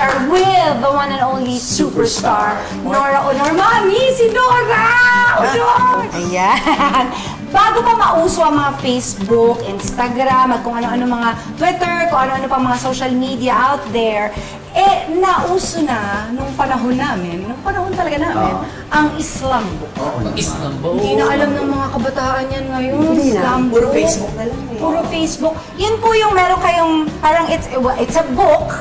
are with the one and only superstar, Nora Aunor. Mami, si Nora Aunor! Ayan. Bago pa mauso ang mga Facebook, Instagram, at kung ano-ano mga Twitter, kung ano-ano pang mga social media out there, nauso na nung panahon namin, nung panahon talaga namin, ang Islam book. Islam book? Hindi na alam ng mga kabataan yan ngayon. Islam book. Puro Facebook na lang eh. Puro Facebook. Yun po yung meron kayong, parang it's a book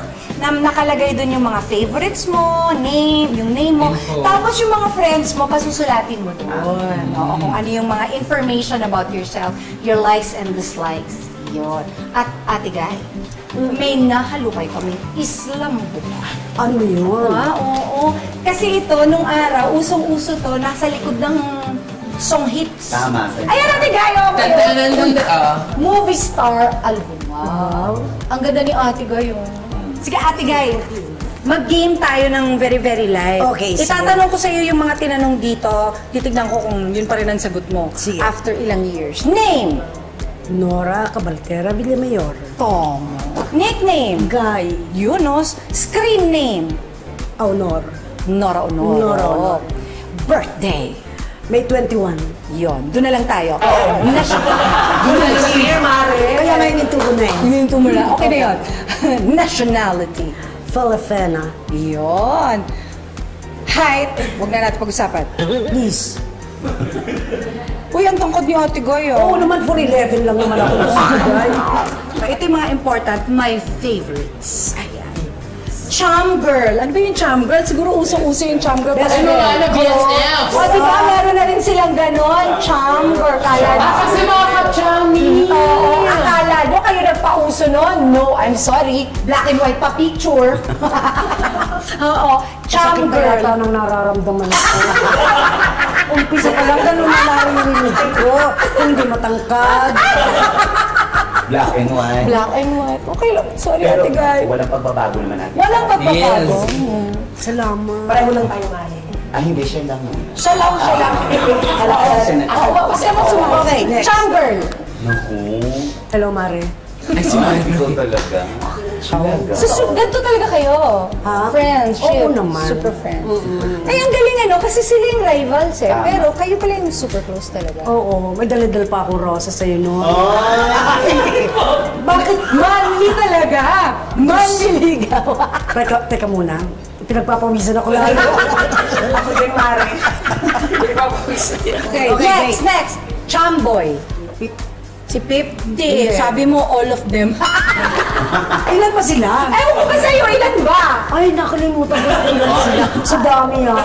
na nakalagay doon yung mga favorites mo, yung name mo. Tapos yung mga friends mo, pasusulatin mo doon. Kung ano yung mga information about yourself, your likes and dislikes. Yun. At Ate Guy, may nahalukay kami Islam book. Ano yun? Oo. Kasi ito, nung araw, usong-uso to, nasa likod ng song hits. Tama. Ayan, Ate Guy, Movie Star Album. Wow. Ang ganda ni Ate Guy, Sige, Ate Guy, mag-game tayo ng very, very live. Okay, sige. Itatanong ko sa iyo yung mga tinanong dito. Titignan ko kung yun pa rin ang sagot mo. Sige. After ilang years. Name. Nora Cabaltera Villamayor. Tom. Nickname. Guy. Yunus. Screen name. Aunor. Nora Aunor. Nora Aunor. Birthday. May 21. Yon. Doon na lang tayo. Kaya nga yung tubo na yun. Hininto mo lang. Okay na yun. Nationality. Filipina. Yon. Height. Huwag na natin pag-usapan. Please. Uy, ang tangkad ni Ate Guy, Oo naman, 4'11 lang naman ako. Ito yung mga important, my favorites. Ayan. Charm Girl. Ano ba yung Charm Girl? Siguro usong-uso yung Charm Girl. Yes, Ano nga na BSF? O, diba? Meron na rin silang ganon. Charm Girl. Kala nyo. Kasi mga ka-chummy. Oo. Akala nyo kayo nagpauso nun? No, I'm sorry. Black and white pa picture. Oo. Charm Sakit kaya Girl. ata nang nararamdaman ako. Umpisa pa lang ganun na narinig ko. Hindi matangkad. Black and white. Black and white. Okay lang. Sorry, Pero Ate Guy. walang pagbabago naman natin. Walang pagpapago. Yes. Salamat. Pareho lang tayo, Mari. Hindi siya lang. Siya lang. Ako ba? Kasi naman sumagot. Okay, next. Charm Girl. Naku. Hello, Mare. Ay, si Mari. Ikaw talaga. Talaga. So, ganito talaga kayo. Ha? Friendship. Oo naman. Super friends. Ay, ang galing kasi sila yung rivals Pero kayo pala yung super close talaga. Oo, may daladal pa akong rosa sa'yo, no? Bakit? Manly talaga. Manly ligaw. Teka muna. Pinagpapawisan ako lalo. Ako din, Mari. Okay, next. Chamboy. Si Pip. Di, sabi mo all of them. Ilan pa sila? Ewan ko ba sa'yo, ilan ba? Ay, nakalimutan ko na ilan sila. Sa dami, ha?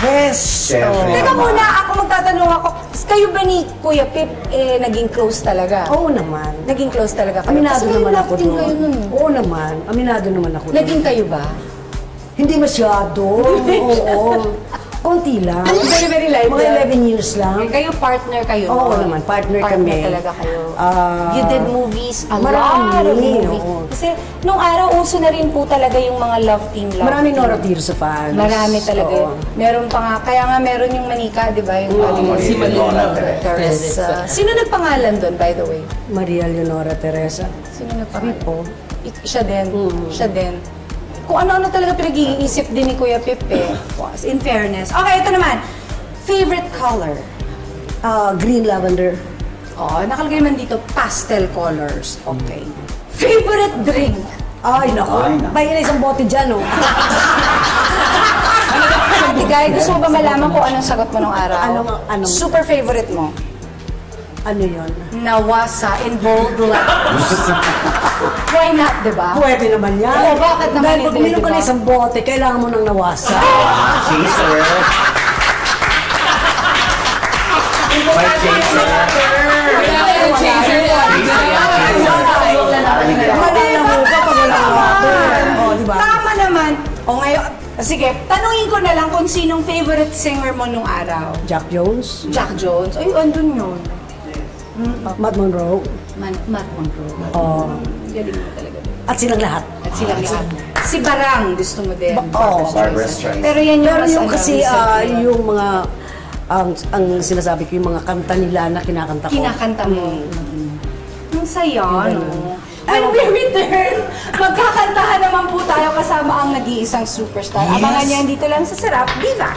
Yes. Siyempre. Teka muna, ako magtatanong ako. Kayo ba ni Kuya Pip naging close talaga? Oo naman. Naging close talaga kayo? Aminado Kasi naman love ako team doon. kayo nun. Oo naman. Aminado naman ako doon. Naging kayo ba? Hindi masyado. Oo. Konti lang. Very, very light. Mga 11 years lang. Kayo partner kayo? Oo no? naman, partner kami. talaga kayo. Ah, You did movies, a marami, lot of movies. oo. Kasi nung araw, uso na rin po talaga yung mga love team. Maraming Nora Tirso fans. Marami talaga. Oo. Meron pa nga, kaya nga meron yung Manika, di ba? Yung Si Manuela Teresa. Sino nagpangalan doon, by the way? Maria Leonora Teresa. Sino nagpangalan? Pipo. Siya din. Siya din. Kung ano-ano talaga pinag-iisip din ni Kuya Pip In fairness. Okay, ito naman. Favorite color? Green lavender. Oh, nakalagay naman dito, pastel colors. Okay. Favorite drink? Ay, naku. Ay, naku. Bayan na isang bote dyan, oh. Ate Guy, gusto mo ba malaman kung anong sagot mo nung araw? Anong? Super favorite mo? Ano yun? Nawasa in bold letters. Why not, di ba? Pwede naman yan. Oo, bakit naman Dahil pag hindi, minum ka diba? na isang bote, kailangan mo nang nawasa. Chaser. May chaser. Malala mo ka pag wala ka water. Oh, di ba? Tama naman. O ngayon, sige, tanungin ko na lang kung sinong favorite singer mo nung araw. Jack Jones, Jack Jones. Ay, andun yun. Matt Monroe, Matt Monroe. oh, Galing mo talaga. at silang lahat. At silang lahat. Si Barang, gusto mo din. Oo. Barbra Streisand. Pero yan yung Pero mas yung ano, kasi recent yung mga ang sinasabi ko yung mga kanta nila na kinakanta ko. kinakanta mo. Ang saya, no? When we return, Magkakantahan naman po tayo kasama ang nag-iisang superstar. Yes. Abangan niyan dito lang sa Sarap Diva.